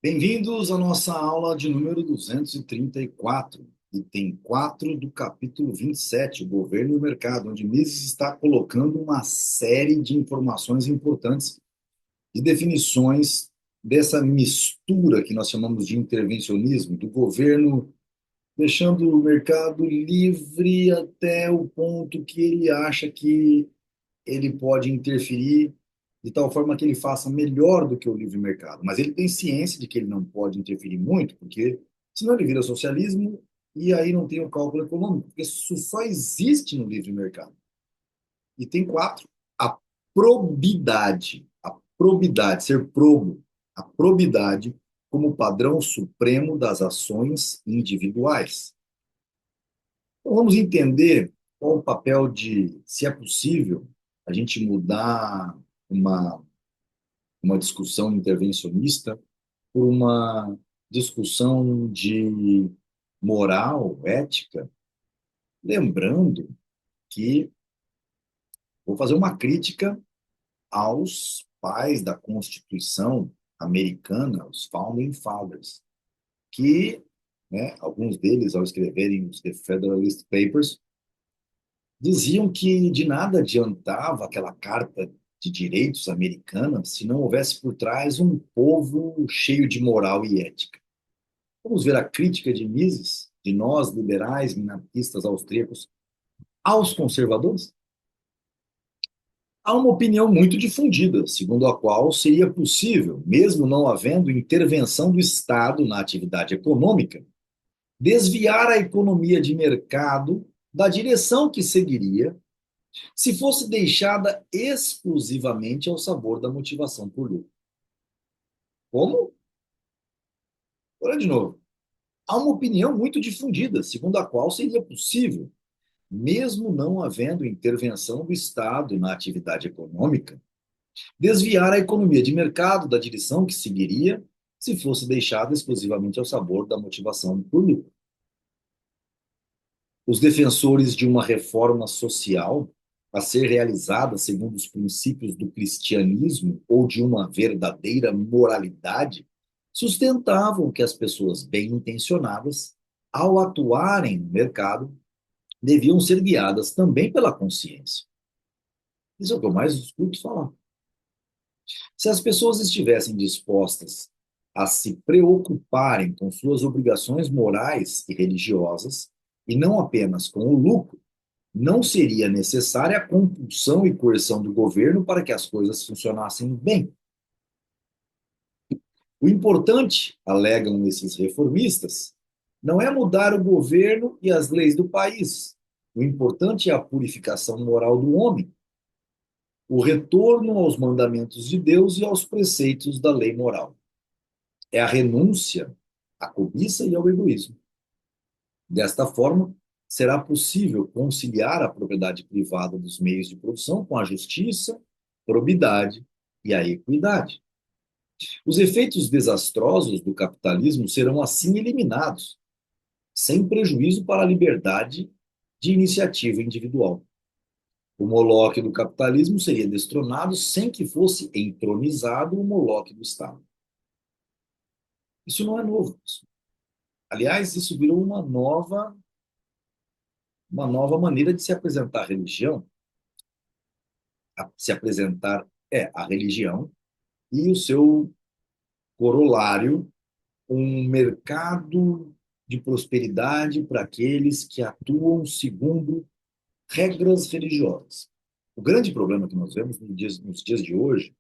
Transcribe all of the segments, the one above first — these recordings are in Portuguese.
Bem-vindos à nossa aula de número 234, item 4 do capítulo 27, o governo e o mercado, onde Mises está colocando uma série de informações importantes e definições dessa mistura que nós chamamos de intervencionismo, do governo deixando o mercado livre até o ponto que ele acha que ele pode interferir de tal forma que ele faça melhor do que o livre mercado. Mas ele tem ciência de que ele não pode interferir muito, porque senão ele vira socialismo e aí não tem o cálculo econômico, porque isso só existe no livre mercado. E tem quatro: a probidade, ser probo, a probidade como padrão supremo das ações individuais. Então vamos entender qual o papel de, se é possível, a gente mudar uma discussão intervencionista por uma discussão de moral, ética, lembrando que vou fazer uma crítica aos pais da Constituição americana, os Founding Fathers, que, né, alguns deles, ao escreverem os The Federalist Papers, diziam que de nada adiantava aquela Carta de Direitos americana se não houvesse por trás um povo cheio de moral e ética. Vamos ver a crítica de Mises, de nós, liberais, minarquistas austríacos, aos conservadores? Há uma opinião muito difundida, segundo a qual seria possível, mesmo não havendo intervenção do Estado na atividade econômica, desviar a economia de mercado da direção que seguiria se fosse deixada exclusivamente ao sabor da motivação por lucro. Como? Olha de novo. Há uma opinião muito difundida, segundo a qual seria possível, mesmo não havendo intervenção do Estado na atividade econômica, desviar a economia de mercado da direção que seguiria se fosse deixada exclusivamente ao sabor da motivação por lucro. Os defensores de uma reforma social a ser realizada segundo os princípios do cristianismo ou de uma verdadeira moralidade sustentavam que as pessoas bem-intencionadas, ao atuarem no mercado, deviam ser guiadas também pela consciência. Isso é o que eu mais escuto falar. Se as pessoas estivessem dispostas a se preocuparem com suas obrigações morais e religiosas, e não apenas com o lucro, não seria necessária a compulsão e coerção do governo para que as coisas funcionassem bem. O importante, alegam esses reformistas, não é mudar o governo e as leis do país. O importante é a purificação moral do homem, o retorno aos mandamentos de Deus e aos preceitos da lei moral. É a renúncia à cobiça e ao egoísmo. Desta forma, será possível conciliar a propriedade privada dos meios de produção com a justiça, probidade e a equidade. Os efeitos desastrosos do capitalismo serão assim eliminados, sem prejuízo para a liberdade de iniciativa individual. O Moloque do capitalismo seria destronado sem que fosse entronizado o Moloque do Estado. Isso não é novo. Aliás, isso virou uma nova maneira de se apresentar a religião, se apresentar a religião e o seu corolário, um mercado de prosperidade para aqueles que atuam segundo regras religiosas. O grande problema que nós vemos nos dias de hoje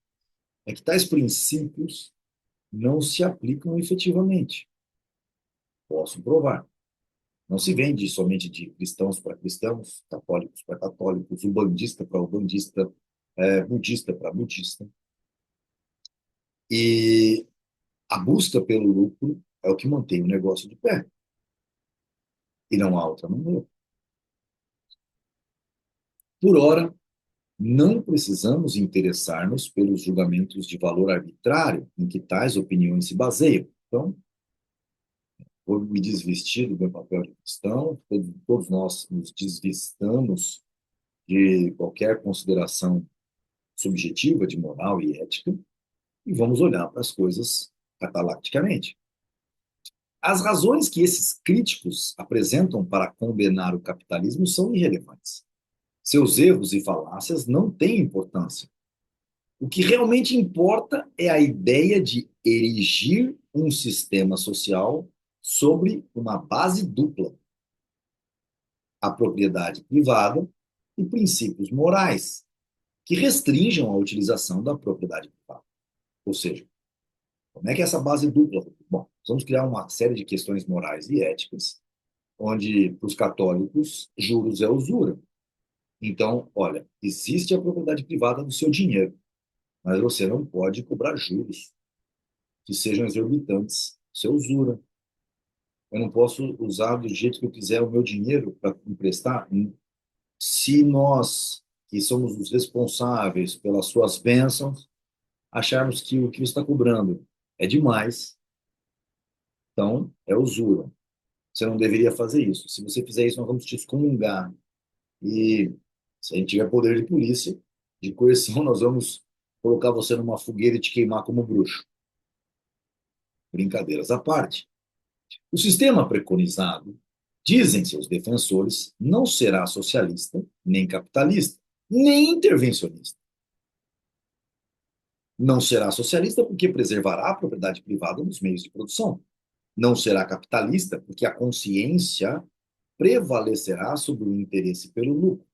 é que tais princípios não se aplicam efetivamente. Posso provar. Não se vende somente de cristãos para cristãos, católicos para católicos, ubandista para ubandista, budista para budista. E a busca pelo lucro é o que mantém o negócio de pé. E não há outra maneira. Por ora, não precisamos interessar-nos pelos julgamentos de valor arbitrário em que tais opiniões se baseiam. Então, vou me desvestir do meu papel de cristão, todos nós nos desvestamos de qualquer consideração subjetiva de moral e ética e vamos olhar para as coisas catalacticamente. As razões que esses críticos apresentam para condenar o capitalismo são irrelevantes. Seus erros e falácias não têm importância. O que realmente importa é a ideia de erigir um sistema social sobre uma base dupla: a propriedade privada e princípios morais que restringam a utilização da propriedade privada. Ou seja, como é que é essa base dupla? Bom, vamos criar uma série de questões morais e éticas, onde, para os católicos, juros é usura. Então, olha, existe a propriedade privada do seu dinheiro, mas você não pode cobrar juros que sejam exorbitantes. Isso é usura. Eu não posso usar do jeito que eu quiser o meu dinheiro para emprestar. Se nós, que somos os responsáveis pelas suas bênçãos, acharmos que o que você está cobrando é demais, então é usura. Você não deveria fazer isso. Se você fizer isso, nós vamos te excomungar. E se a gente tiver poder de polícia, de coerção, nós vamos colocar você numa fogueira e te queimar como bruxo. Brincadeiras à parte. O sistema preconizado, dizem seus defensores, não será socialista, nem capitalista, nem intervencionista. Não será socialista porque preservará a propriedade privada nos meios de produção. Não será capitalista porque a consciência prevalecerá sobre o interesse pelo lucro.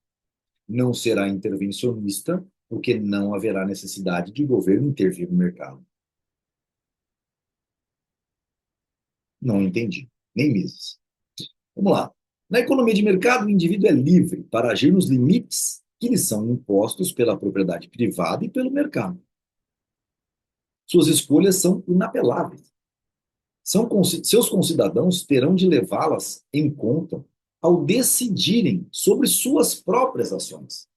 Não será intervencionista porque não haverá necessidade de o governo intervir no mercado. Não entendi, nem Mises. Vamos lá. Na economia de mercado, o indivíduo é livre para agir nos limites que lhe são impostos pela propriedade privada e pelo mercado. Suas escolhas são inapeláveis. Seus concidadãos terão de levá-las em conta ao decidirem sobre suas próprias ações.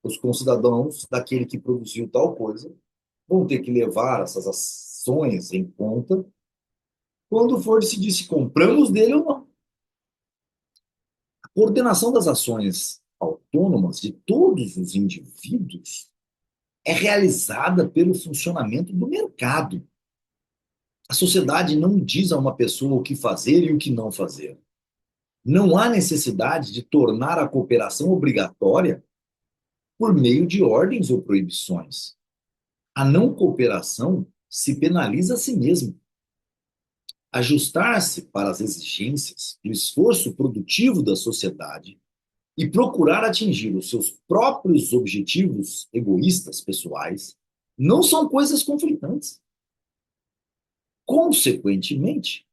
Os concidadãos daquele que produziu tal coisa vão ter que levar essas ações em conta quando for decidir se compramos dele ou não. A coordenação das ações autônomas de todos os indivíduos é realizada pelo funcionamento do mercado. A sociedade não diz a uma pessoa o que fazer e o que não fazer. Não há necessidade de tornar a cooperação obrigatória por meio de ordens ou proibições. A não cooperação se penaliza a si mesma. Ajustar-se para as exigências do esforço produtivo da sociedade e procurar atingir os seus próprios objetivos egoístas pessoais não são coisas conflitantes. Consequentemente,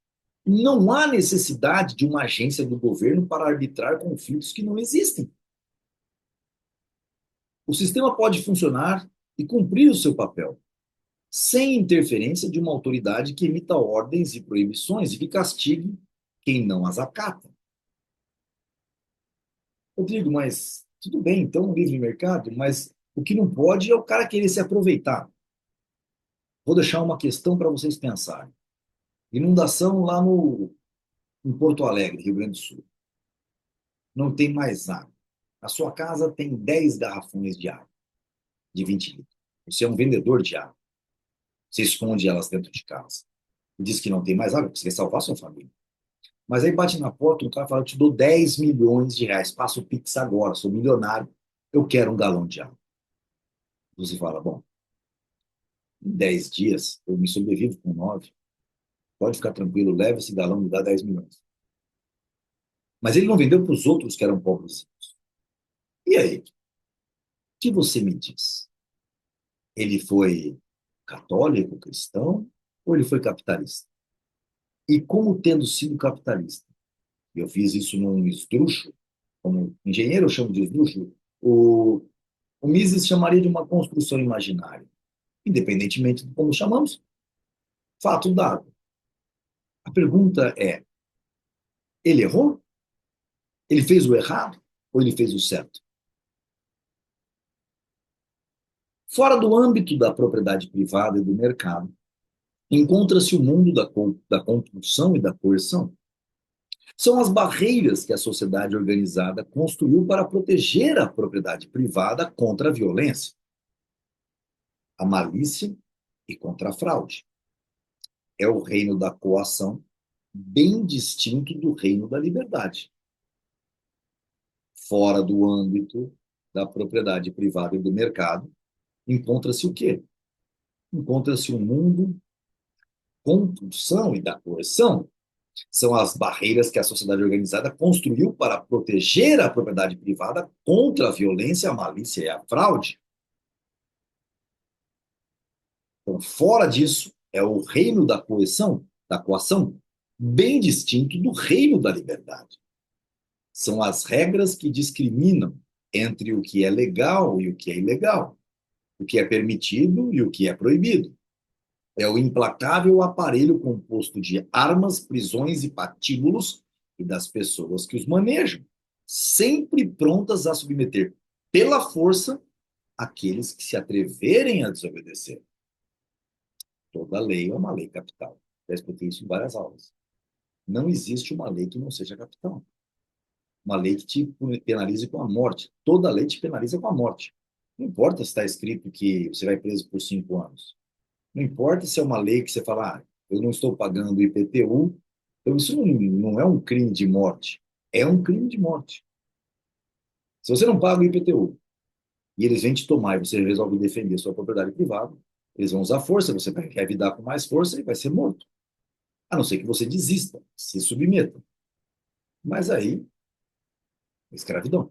não há necessidade de uma agência do governo para arbitrar conflitos que não existem. O sistema pode funcionar e cumprir o seu papel, sem interferência de uma autoridade que emita ordens e proibições e que castigue quem não as acata. Rodrigo, mas tudo bem, então, livre mercado, mas o que não pode é o cara querer se aproveitar. Vou deixar uma questão para vocês pensarem. Inundação lá em Porto Alegre, Rio Grande do Sul. Não tem mais água. A sua casa tem 10 garrafões de água, de 20 litros. Você é um vendedor de água. Você esconde elas dentro de casa. E diz que não tem mais água, porque você quer salvar sua família. Mas aí bate na porta, um cara fala, eu te dou 10 milhões de reais, passa o Pix agora, sou milionário, eu quero um galão de água. Você fala, bom, em 10 dias eu me sobrevivo com 9, pode ficar tranquilo, leva esse galão e me dá 10 milhões. Mas ele não vendeu para os outros que eram pobres. E aí? O que você me diz? Ele foi católico, cristão, ou ele foi capitalista? E como tendo sido capitalista? Eu fiz isso num esdrúxulo, como engenheiro eu chamo de esdrúxulo, o Mises chamaria de uma construção imaginária. Independentemente de como chamamos, fato dado. A pergunta é, ele errou? Ele fez o errado? Ou ele fez o certo? Fora do âmbito da propriedade privada e do mercado, encontra-se o mundo da compulsão e da coerção. São as barreiras que a sociedade organizada construiu para proteger a propriedade privada contra a violência, a malícia e contra a fraude. é o reino da coação, bem distinto do reino da liberdade. Fora do âmbito da propriedade privada e do mercado, encontra-se o quê? Encontra-se um mundo compulsão e da coerção. São as barreiras que a sociedade organizada construiu para proteger a propriedade privada contra a violência, a malícia e a fraude. Então, fora disso, é o reino da coerção, da coação, bem distinto do reino da liberdade. São as regras que discriminam entre o que é legal e o que é ilegal, o que é permitido e o que é proibido. É o implacável aparelho composto de armas, prisões e patíbulos e das pessoas que os manejam, sempre prontas a submeter pela força aqueles que se atreverem a desobedecer. Toda lei é uma lei capital. Já expliquei isso em várias aulas. Não existe uma lei que não seja capital. Uma lei que te penalize com a morte. Toda lei te penaliza com a morte. Não importa se está escrito que você vai preso por 5 anos. Não importa se é uma lei que você fala, eu não estou pagando IPTU, então isso não é um crime de morte. É um crime de morte. Se você não paga o IPTU e eles vêm te tomar e você resolve defender sua propriedade privada, eles vão usar força, você vai revidar com mais força e vai ser morto. A não ser que você desista, se submeta. Mas aí, escravidão.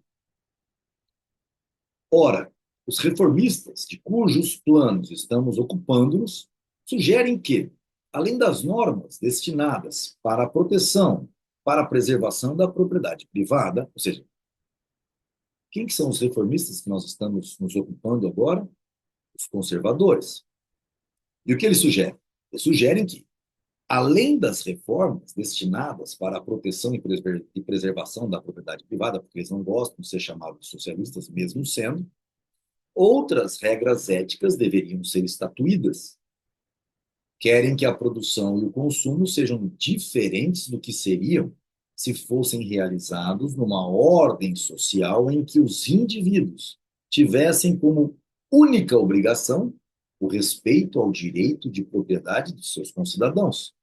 Ora, os reformistas, de cujos planos estamos ocupando-nos, sugerem que, além das normas destinadas para a proteção, para a preservação da propriedade privada, ou seja, quem que são os reformistas que nós estamos nos ocupando agora? Os conservadores. E o que eles sugerem? Eles sugerem que, além das reformas destinadas para a proteção e preservação da propriedade privada, porque eles não gostam de ser chamados de socialistas, mesmo sendo, outras regras éticas deveriam ser estatuídas. Querem que a produção e o consumo sejam diferentes do que seriam se fossem realizados numa ordem social em que os indivíduos tivessem como única obrigação o respeito ao direito de propriedade de seus concidadãos.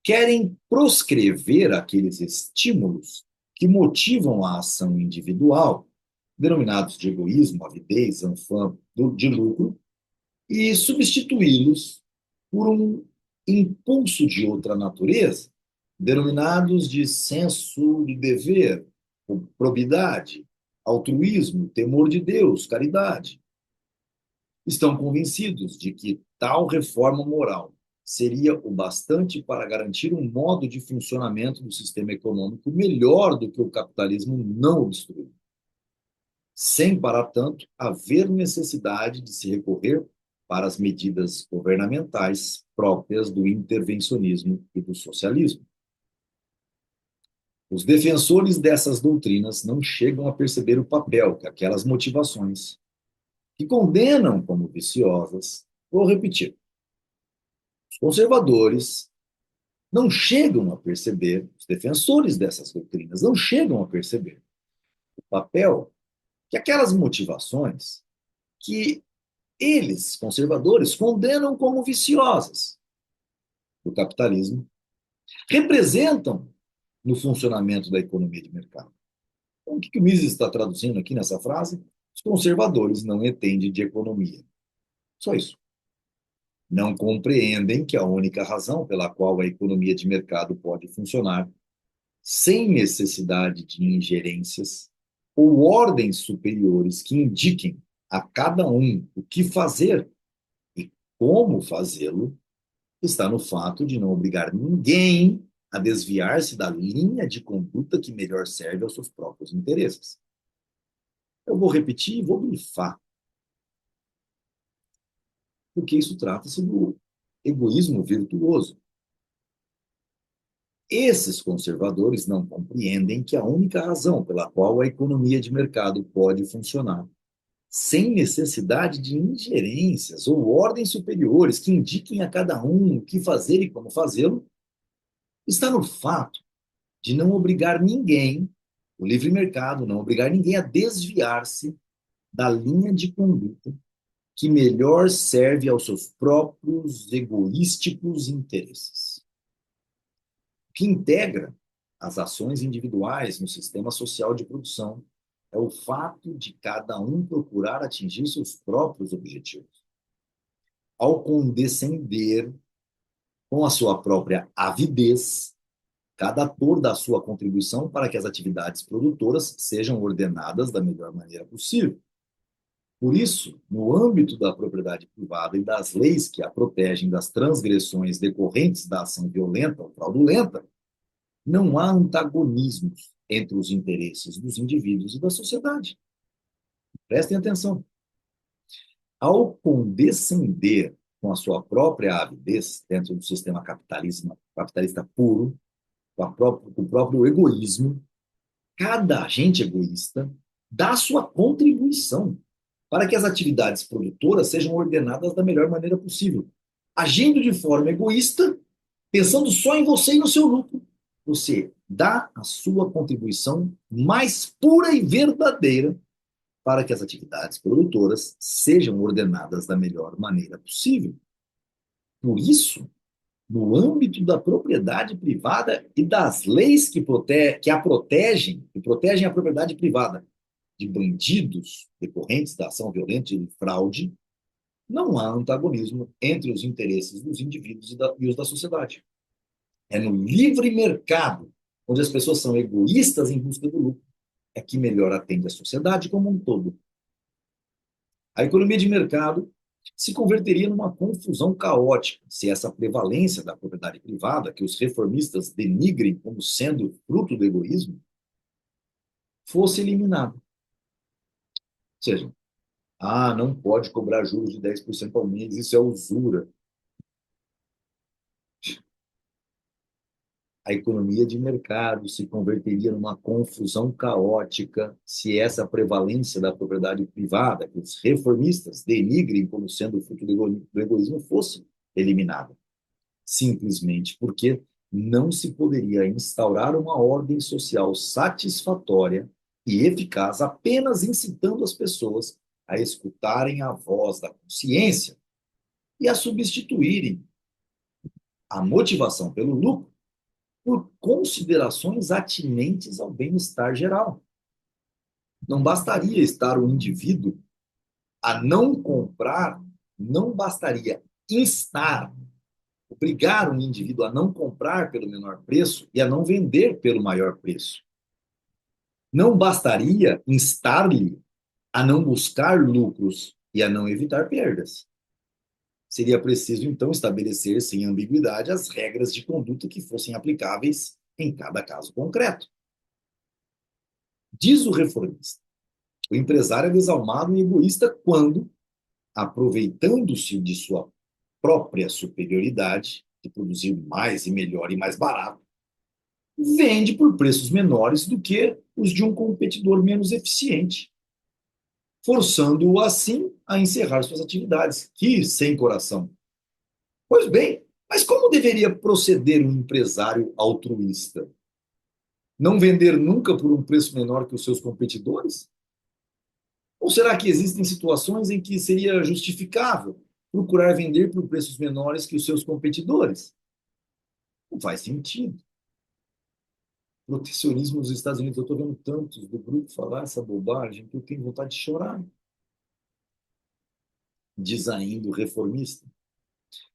Querem proscrever aqueles estímulos que motivam a ação individual, denominados de egoísmo, avidez, anfã, de lucro, e substituí-los por um impulso de outra natureza, denominados de senso de dever, probidade, altruísmo, temor de Deus, caridade. Estão convencidos de que tal reforma moral seria o bastante para garantir um modo de funcionamento do sistema econômico melhor do que o capitalismo não obstruiu, sem, para tanto, haver necessidade de se recorrer para as medidas governamentais próprias do intervencionismo e do socialismo. Os defensores dessas doutrinas não chegam a perceber o papel que aquelas motivações, que condenam como viciosas, vou repetir, os conservadores não chegam a perceber, os defensores dessas doutrinas não chegam a perceber o papel que aquelas motivações que eles, conservadores, condenam como viciosas do capitalismo, representam no funcionamento da economia de mercado. Então, o que o Mises está traduzindo aqui nessa frase? Os conservadores não entendem de economia. Só isso. Não compreendem que a única razão pela qual a economia de mercado pode funcionar sem necessidade de ingerências ou ordens superiores que indiquem a cada um o que fazer e como fazê-lo, está no fato de não obrigar ninguém a desviar-se da linha de conduta que melhor serve aos seus próprios interesses. Eu vou repetir e vou grifar, porque isso trata-se do egoísmo virtuoso. Esses conservadores não compreendem que a única razão pela qual a economia de mercado pode funcionar sem necessidade de ingerências ou ordens superiores que indiquem a cada um o que fazer e como fazê-lo, está no fato de não obrigar ninguém, o livre mercado, não obrigar ninguém a desviar-se da linha de conduta que melhor serve aos seus próprios egoísticos interesses. O que integra as ações individuais no sistema social de produção é o fato de cada um procurar atingir seus próprios objetivos. Ao condescender com a sua própria avidez, cada ator dá sua contribuição para que as atividades produtoras sejam ordenadas da melhor maneira possível. Por isso, no âmbito da propriedade privada e das leis que a protegem das transgressões decorrentes da ação violenta ou fraudulenta, não há antagonismos entre os interesses dos indivíduos e da sociedade. Prestem atenção. Ao condescender com a sua própria avidez dentro do sistema capitalista puro, com o próprio egoísmo, cada agente egoísta dá sua contribuição para que as atividades produtoras sejam ordenadas da melhor maneira possível. Agindo de forma egoísta, pensando só em você e no seu lucro, você dá a sua contribuição mais pura e verdadeira para que as atividades produtoras sejam ordenadas da melhor maneira possível. Por isso, no âmbito da propriedade privada e das leis que a protegem, que protegem a propriedade privada de bandidos decorrentes da ação violenta e fraude, não há antagonismo entre os interesses dos indivíduos e os da sociedade. É no livre mercado, onde as pessoas são egoístas em busca do lucro, é que melhor atende a sociedade como um todo. A economia de mercado se converteria numa confusão caótica se essa prevalência da propriedade privada, que os reformistas denigrem como sendo fruto do egoísmo, fosse eliminada. Ou seja, não pode cobrar juros de 10% ao mês, isso é usura. A economia de mercado se converteria numa confusão caótica se essa prevalência da propriedade privada, que os reformistas denigrem como sendo fruto do egoísmo, fosse eliminada. Simplesmente porque não se poderia instaurar uma ordem social satisfatória e eficaz apenas incitando as pessoas a escutarem a voz da consciência e a substituírem a motivação pelo lucro por considerações atinentes ao bem-estar geral. Não bastaria estar o indivíduo a não comprar, não bastaria instar, obrigar um indivíduo a não comprar pelo menor preço e a não vender pelo maior preço. Não bastaria instar-lhe a não buscar lucros e a não evitar perdas. Seria preciso, então, estabelecer sem ambiguidade as regras de conduta que fossem aplicáveis em cada caso concreto. Diz o reformista, o empresário é desalmado e egoísta quando, aproveitando-se de sua própria superioridade, de produzir mais e melhor e mais barato, vende por preços menores do que os de um competidor menos eficiente, forçando-o assim a encerrar suas atividades. Que sem coração! Pois bem, mas como deveria proceder um empresário altruísta? Não vender nunca por um preço menor que os seus competidores? Ou será que existem situações em que seria justificável procurar vender por preços menores que os seus competidores? Não faz sentido. Protecionismo nos Estados Unidos, eu estou vendo tantos do grupo falar essa bobagem que eu tenho vontade de chorar. Diz ainda o reformista.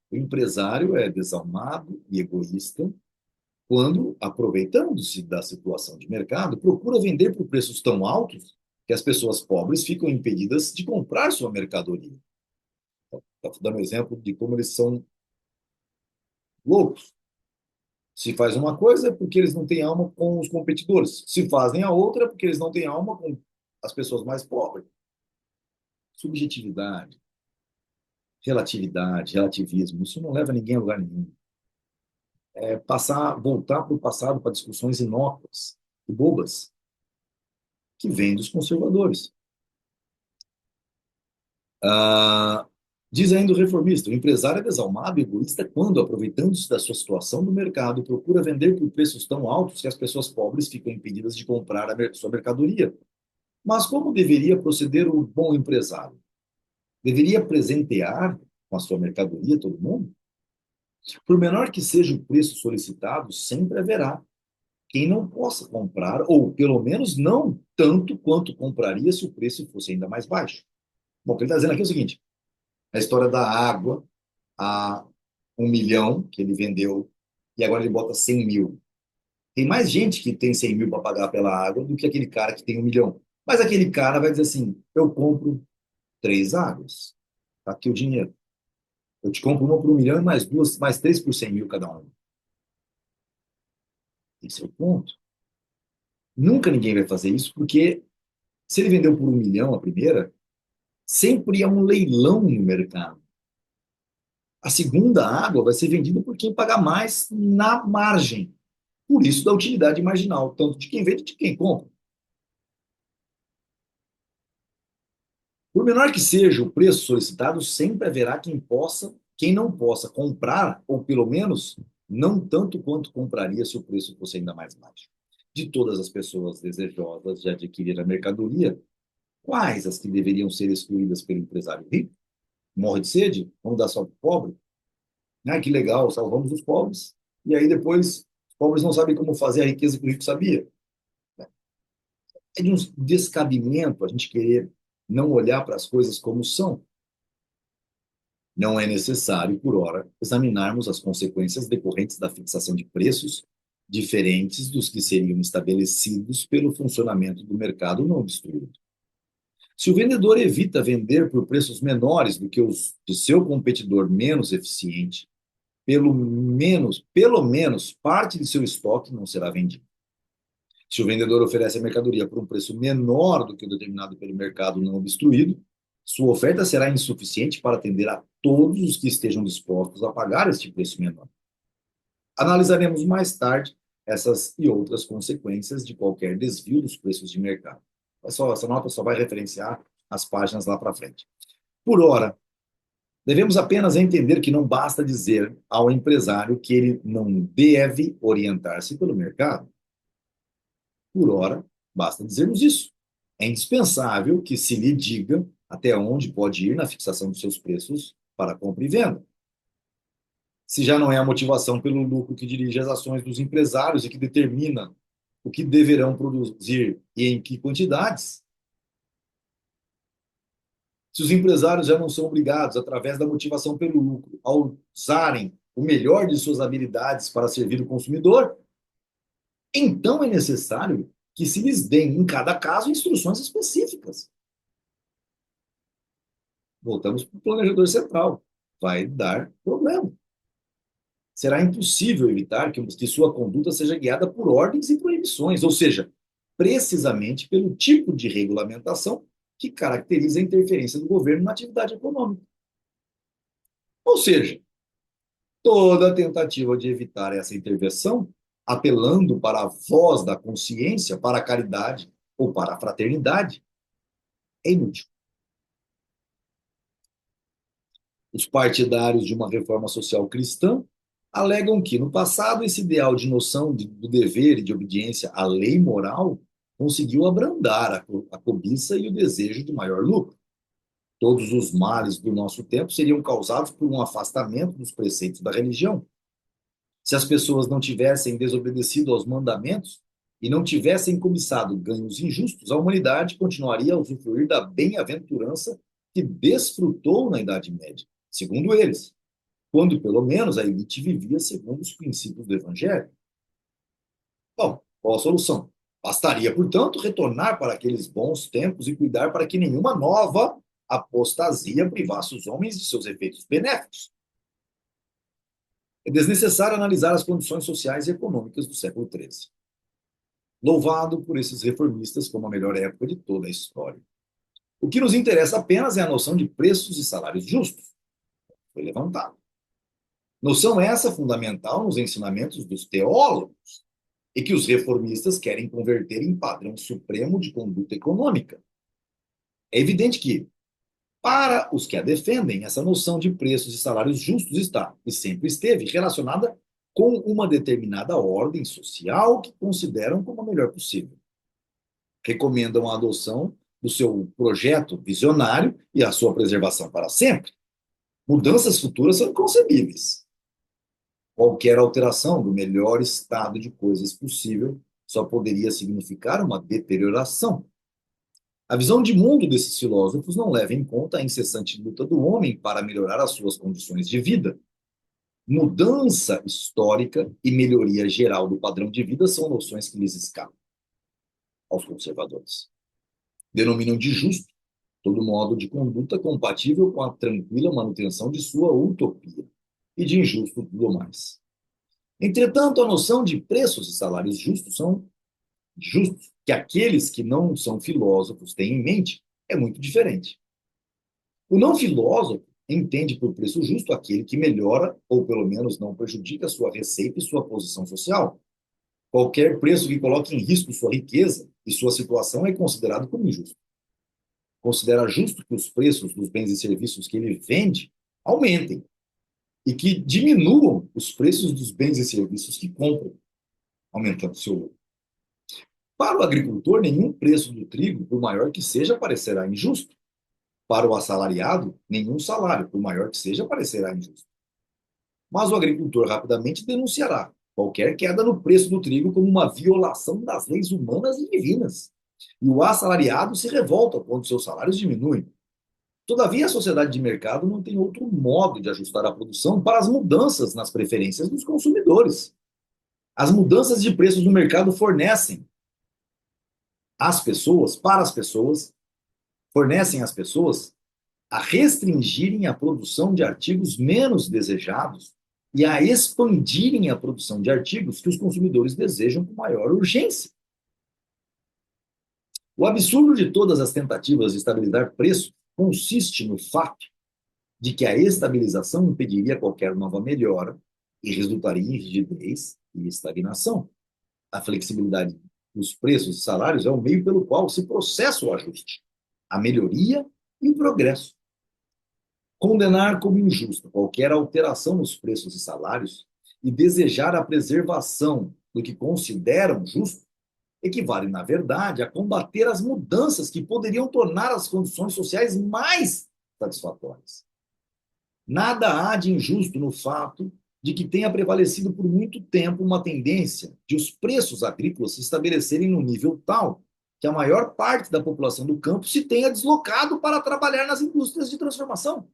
O empresário é desalmado e egoísta quando, aproveitando-se da situação de mercado, procura vender por preços tão altos que as pessoas pobres ficam impedidas de comprar sua mercadoria. Estou dando um exemplo de como eles são loucos. Se faz uma coisa é porque eles não têm alma com os competidores. Se fazem a outra é porque eles não têm alma com as pessoas mais pobres. Subjetividade, relatividade, relativismo, isso não leva ninguém a lugar nenhum. Voltar para o passado para discussões inócuas e bobas que vêm dos conservadores. Diz ainda o reformista, o empresário é desalmado e egoísta quando, aproveitando-se da sua situação no mercado, procura vender por preços tão altos que as pessoas pobres ficam impedidas de comprar sua mercadoria. Mas como deveria proceder o bom empresário? Deveria presentear com a sua mercadoria todo mundo? Por menor que seja o preço solicitado, sempre haverá quem não possa comprar, ou pelo menos não tanto quanto compraria se o preço fosse ainda mais baixo. Bom, o que ele está dizendo aqui é o seguinte: a história da água a 1 milhão que ele vendeu e agora ele bota 100 mil. Tem mais gente que tem 100 mil para pagar pela água do que aquele cara que tem 1 milhão. Mas aquele cara vai dizer assim: eu compro 3 águas, tá aqui o dinheiro. Eu te compro uma por 1 milhão e mais duas, mais três por 100 mil cada um. Esse é o ponto. Nunca ninguém vai fazer isso, porque se ele vendeu por 1 milhão a primeira, sempre é um leilão no mercado. A segunda água vai ser vendida por quem paga mais na margem. Por isso da utilidade marginal, tanto de quem vende, de quem compra. Por menor que seja o preço solicitado, sempre haverá quem não possa comprar, ou pelo menos não tanto quanto compraria se o preço fosse ainda mais baixo. De todas as pessoas desejosas de adquirir a mercadoria, quais as que deveriam ser excluídas pelo empresário rico? Morre de sede? Vamos dar só para o pobre? Ah, que legal, salvamos os pobres. E aí depois, os pobres não sabem como fazer a riqueza que o rico sabia. É de um descabimento a gente querer não olhar para as coisas como são. Não é necessário, por hora, examinarmos as consequências decorrentes da fixação de preços diferentes dos que seriam estabelecidos pelo funcionamento do mercado não obstruído. Se o vendedor evita vender por preços menores do que os de seu competidor menos eficiente, pelo menos parte de seu estoque não será vendido. Se o vendedor oferece a mercadoria por um preço menor do que o determinado pelo mercado não obstruído, sua oferta será insuficiente para atender a todos os que estejam dispostos a pagar este preço menor. Analisaremos mais tarde essas e outras consequências de qualquer desvio dos preços de mercado. Essa nota só vai referenciar as páginas lá para frente. Por ora, devemos apenas entender que não basta dizer ao empresário que ele não deve orientar-se pelo mercado. Por ora, basta dizermos isso. É indispensável que se lhe diga até onde pode ir na fixação dos seus preços para compra e venda. Se já não é a motivação pelo lucro que dirige as ações dos empresários e que determina o que deverão produzir e em que quantidades, se os empresários já não são obrigados, através da motivação pelo lucro, a usarem o melhor de suas habilidades para servir o consumidor, então é necessário que se lhes deem, em cada caso, instruções específicas. Voltamos para o planejador central. Vai dar problema. Será impossível evitar que sua conduta seja guiada por ordens e proibições, ou seja, precisamente pelo tipo de regulamentação que caracteriza a interferência do governo na atividade econômica. Ou seja, toda tentativa de evitar essa intervenção, apelando para a voz da consciência, para a caridade ou para a fraternidade, é inútil. Os partidários de uma reforma social cristã alegam que, no passado, esse ideal de noção do dever e de obediência à lei moral conseguiu abrandar a cobiça e o desejo de maior lucro. Todos os males do nosso tempo seriam causados por um afastamento dos preceitos da religião. Se as pessoas não tivessem desobedecido aos mandamentos e não tivessem cobiçado ganhos injustos, a humanidade continuaria a usufruir da bem-aventurança que desfrutou na Idade Média, segundo eles, quando pelo menos a elite vivia segundo os princípios do Evangelho. Bom, qual a solução? Bastaria, portanto, retornar para aqueles bons tempos e cuidar para que nenhuma nova apostasia privasse os homens de seus efeitos benéficos. É desnecessário analisar as condições sociais e econômicas do século XIII, louvado por esses reformistas como a melhor época de toda a história. O que nos interessa apenas é a noção de preços e salários justos. Foi levantado. Noção essa fundamental nos ensinamentos dos teólogos e que os reformistas querem converter em padrão supremo de conduta econômica. É evidente que, para os que a defendem, essa noção de preços e salários justos está, e sempre esteve, relacionada com uma determinada ordem social que consideram como a melhor possível. Recomendam a adoção do seu projeto visionário e a sua preservação para sempre. Mudanças futuras são inconcebíveis. Qualquer alteração do melhor estado de coisas possível só poderia significar uma deterioração. A visão de mundo desses filósofos não leva em conta a incessante luta do homem para melhorar as suas condições de vida. Mudança histórica e melhoria geral do padrão de vida são noções que lhes escapam aos conservadores. Denominam de justo todo modo de conduta compatível com a tranquila manutenção de sua utopia, e de injusto tudo mais. Entretanto, a noção de preços e salários justos são justos, que aqueles que não são filósofos têm em mente, é muito diferente. O não filósofo entende por preço justo aquele que melhora, ou pelo menos não prejudica sua receita e sua posição social. Qualquer preço que coloque em risco sua riqueza e sua situação é considerado como injusto. Considera justo que os preços dos bens e serviços que ele vende aumentem e que diminuam os preços dos bens e serviços que compram, aumentando seu lucro. Para o agricultor, nenhum preço do trigo, por maior que seja, parecerá injusto. Para o assalariado, nenhum salário, por maior que seja, parecerá injusto. Mas o agricultor rapidamente denunciará qualquer queda no preço do trigo como uma violação das leis humanas e divinas. E o assalariado se revolta quando seus salários diminuem. Todavia, a sociedade de mercado não tem outro modo de ajustar a produção para as mudanças nas preferências dos consumidores. As mudanças de preços no mercado fornecem para as pessoas, fornecem às pessoas a restringirem a produção de artigos menos desejados e a expandirem a produção de artigos que os consumidores desejam com maior urgência. O absurdo de todas as tentativas de estabilizar preços consiste no fato de que a estabilização impediria qualquer nova melhora e resultaria em rigidez e estagnação. A flexibilidade dos preços e salários é o meio pelo qual se processa o ajuste, a melhoria e o progresso. Condenar como injusta qualquer alteração nos preços e salários e desejar a preservação do que consideram justo equivale, na verdade, a combater as mudanças que poderiam tornar as condições sociais mais satisfatórias. Nada há de injusto no fato de que tenha prevalecido por muito tempo uma tendência de os preços agrícolas se estabelecerem num nível tal que a maior parte da população do campo se tenha deslocado para trabalhar nas indústrias de transformação.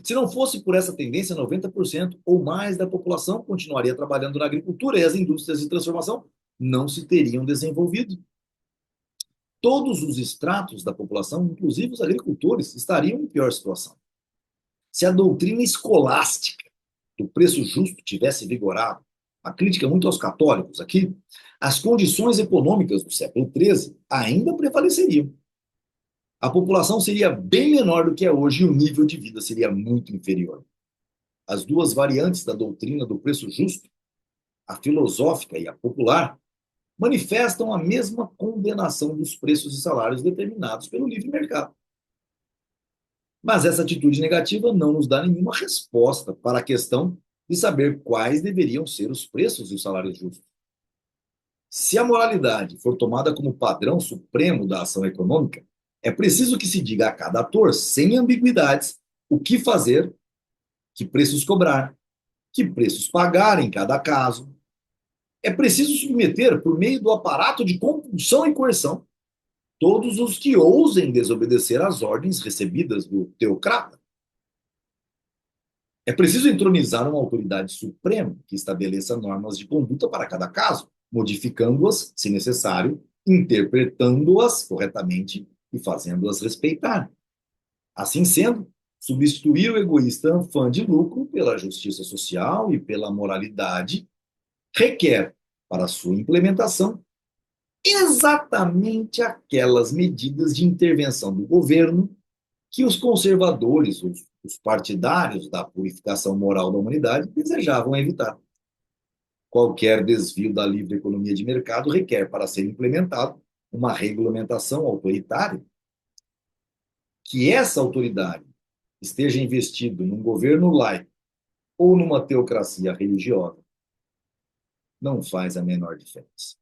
Se não fosse por essa tendência, 90% ou mais da população continuaria trabalhando na agricultura e as indústrias de transformação não se teriam desenvolvido. Todos os estratos da população, inclusive os agricultores, estariam em pior situação. Se a doutrina escolástica do preço justo tivesse vigorado, a crítica muito aos católicos aqui, as condições econômicas do século XIII ainda prevaleceriam. A população seria bem menor do que é hoje e o nível de vida seria muito inferior. As duas variantes da doutrina do preço justo, a filosófica e a popular, manifestam a mesma condenação dos preços e salários determinados pelo livre mercado. Mas essa atitude negativa não nos dá nenhuma resposta para a questão de saber quais deveriam ser os preços e os salários justos. Se a moralidade for tomada como padrão supremo da ação econômica, é preciso que se diga a cada ator, sem ambiguidades, o que fazer, que preços cobrar, que preços pagar em cada caso. É preciso submeter, por meio do aparato de compulsão e coerção, todos os que ousem desobedecer às ordens recebidas do teocrata. É preciso entronizar uma autoridade suprema que estabeleça normas de conduta para cada caso, modificando-as, se necessário, interpretando-as corretamente e fazendo-as respeitar. Assim sendo, substituir o egoísta fã de lucro pela justiça social e pela moralidade requer, para sua implementação, exatamente aquelas medidas de intervenção do governo que os conservadores, os partidários da purificação moral da humanidade, desejavam evitar. Qualquer desvio da livre economia de mercado requer, para ser implementado, uma regulamentação autoritária. Que essa autoridade esteja investida num governo laico ou numa teocracia religiosa não faz a menor diferença.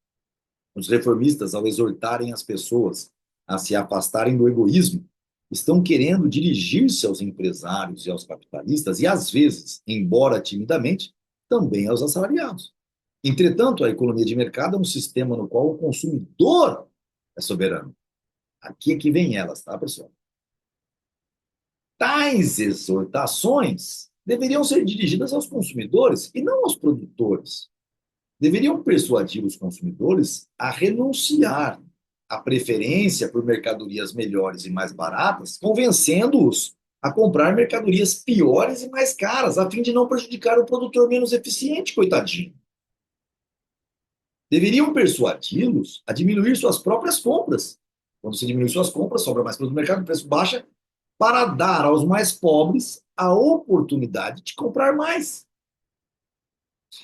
Os reformistas, ao exortarem as pessoas a se afastarem do egoísmo, estão querendo dirigir-se aos empresários e aos capitalistas e, às vezes, embora timidamente, também aos assalariados. Entretanto, a economia de mercado é um sistema no qual o consumidor é soberano. Aqui é que vem elas, tá, pessoal? Tais exortações deveriam ser dirigidas aos consumidores e não aos produtores. Deveriam persuadir os consumidores a renunciar à preferência por mercadorias melhores e mais baratas, convencendo-os a comprar mercadorias piores e mais caras, a fim de não prejudicar o produtor menos eficiente, coitadinho. Deveriam persuadi-los a diminuir suas próprias compras. Quando se diminui suas compras, sobra mais produto no mercado, o preço baixa, para dar aos mais pobres a oportunidade de comprar mais.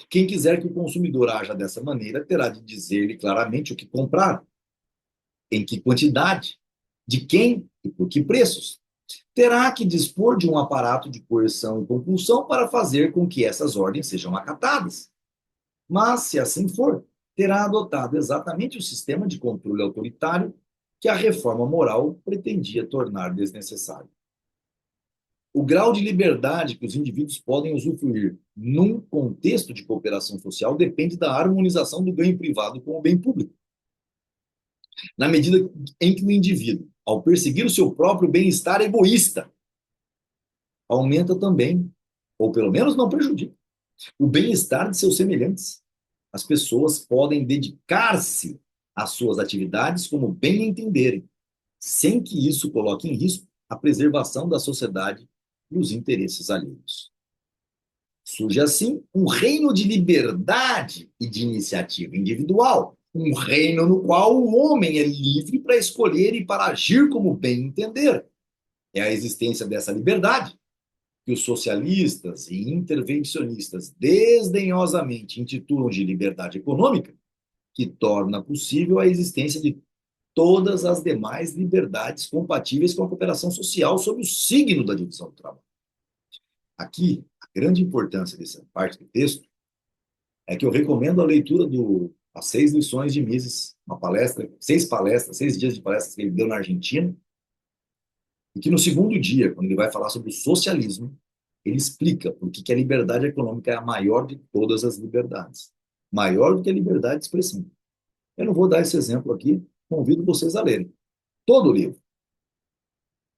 Quem quiser que o consumidor haja dessa maneira terá de dizer-lhe claramente o que comprar, em que quantidade, de quem e por que preços. Terá que dispor de um aparato de coerção e compulsão para fazer com que essas ordens sejam acatadas. Mas, se assim for, terá adotado exatamente o sistema de controle autoritário que a reforma moral pretendia tornar desnecessário. O grau de liberdade que os indivíduos podem usufruir num contexto de cooperação social depende da harmonização do ganho privado com o bem público. Na medida em que o indivíduo, ao perseguir o seu próprio bem-estar egoísta, aumenta também, ou pelo menos não prejudica, o bem-estar de seus semelhantes. As pessoas podem dedicar-se às suas atividades como bem entenderem, sem que isso coloque em risco a preservação da sociedade e os interesses alheios. Surge assim um reino de liberdade e de iniciativa individual, um reino no qual o homem é livre para escolher e para agir como bem entender. É a existência dessa liberdade que os socialistas e intervencionistas desdenhosamente intitulam de liberdade econômica, que torna possível a existência de todas as demais liberdades compatíveis com a cooperação social sob o signo da divisão do trabalho. Aqui, a grande importância dessa parte do texto é que eu recomendo a leitura as 6 lições de Mises, uma palestra, 6 palestras, 6 dias de palestras que ele deu na Argentina, e que no segundo dia, quando ele vai falar sobre o socialismo, ele explica por que a liberdade econômica é a maior de todas as liberdades, maior do que a liberdade de expressão. Eu não vou dar esse exemplo aqui, convido vocês a lerem todo o livro.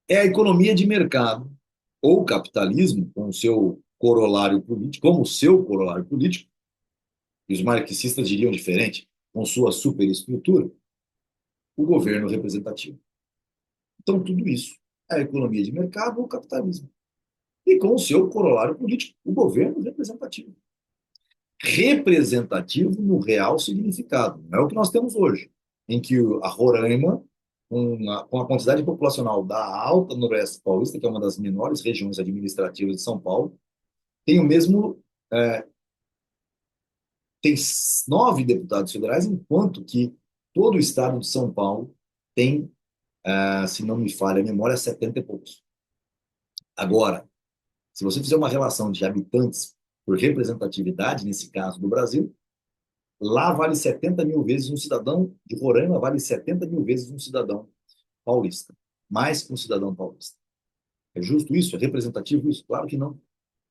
É a economia de mercado, ou capitalismo, com o seu corolário político, como o seu corolário político, e os marxistas diriam diferente, com sua superestrutura, o governo representativo. Então, tudo isso é a economia de mercado ou capitalismo. E com o seu corolário político, o governo representativo. Representativo no real significado, não é o que nós temos hoje, em que a Roraima, com a quantidade populacional da Alta Noroeste Paulista, que é uma das menores regiões administrativas de São Paulo, tem o mesmo tem 9 deputados federais, enquanto que todo o estado de São Paulo tem, se não me falha a memória, 70 e poucos. Agora, se você fizer uma relação de habitantes por representatividade, nesse caso do Brasil, lá vale 70 mil vezes um cidadão de Roraima, vale 70 mil vezes um cidadão paulista, mais que um cidadão paulista. É justo isso? É representativo isso? Claro que não.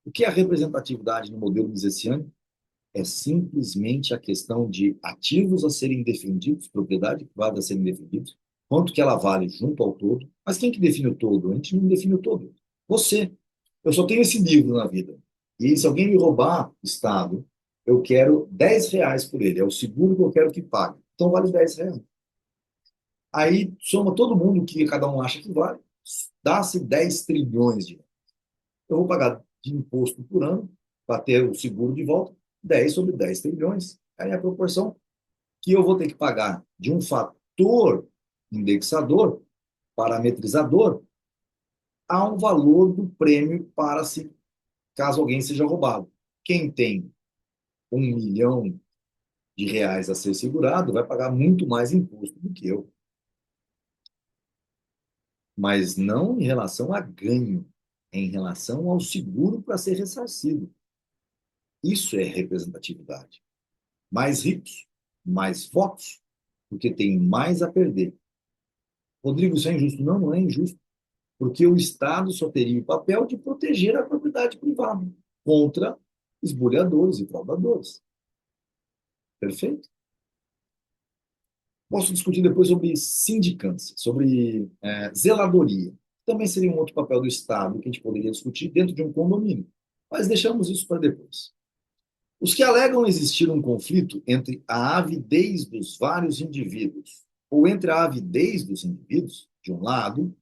O que é a representatividade no modelo misesiano? É simplesmente a questão de ativos a serem defendidos, propriedade privada a serem defendidos, quanto que ela vale junto ao todo. Mas quem que define o todo? A gente não define o todo. Você. Eu só tenho esse livro na vida. E se alguém me roubar, Estado, eu quero R$ 10 por ele. É o seguro que eu quero que pague. Então vale R$ 10. Aí soma todo mundo o que cada um acha que vale, dá-se 10 trilhões de reais. Eu vou pagar de imposto por ano para ter o seguro de volta, 10 sobre 10 trilhões. Aí é a proporção que eu vou ter que pagar de um fator indexador, parametrizador, a um valor do prêmio para se caso alguém seja roubado. Quem tem R$ 1 milhão a ser segurado vai pagar muito mais imposto do que eu. Mas não em relação a ganho, é em relação ao seguro para ser ressarcido. Isso é representatividade. Mais ricos, mais votos, porque tem mais a perder. Rodrigo, isso é injusto. Não, não é injusto, porque o Estado só teria o papel de proteger a propriedade privada contra esbulhadores e fraudadores. Perfeito? Posso discutir depois sobre sindicância, sobre zeladoria. Também seria um outro papel do Estado que a gente poderia discutir dentro de um condomínio. Mas deixamos isso para depois. Os que alegam existir um conflito entre a avidez dos vários indivíduos, ou entre a avidez dos indivíduos, de um lado,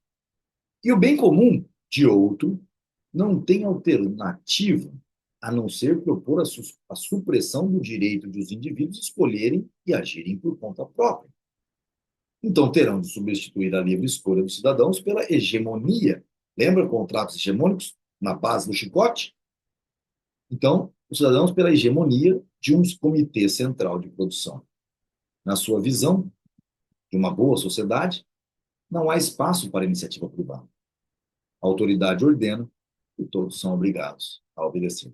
e o bem comum, de outro, não têm alternativa a não ser propor a supressão do direito de os indivíduos escolherem e agirem por conta própria. Então, terão de substituir a livre escolha dos cidadãos pela hegemonia. Lembra contratos hegemônicos na base do chicote? Então, os cidadãos pela hegemonia de um comitê central de produção. Na sua visão de uma boa sociedade, não há espaço para iniciativa privada. A autoridade ordena e todos são obrigados a obedecer,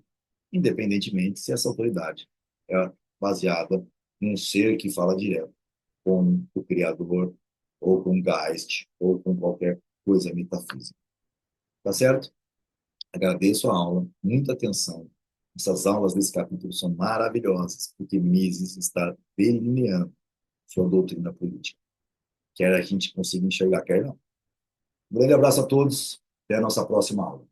independentemente se essa autoridade é baseada num ser que fala direto com o Criador, ou com Geist, ou com qualquer coisa metafísica. Tá certo? Agradeço a aula, muita atenção. Essas aulas desse capítulo são maravilhosas, porque Mises está delineando sua doutrina política. Quer a gente consiga enxergar, quer não. Um grande abraço a todos, até a nossa próxima aula.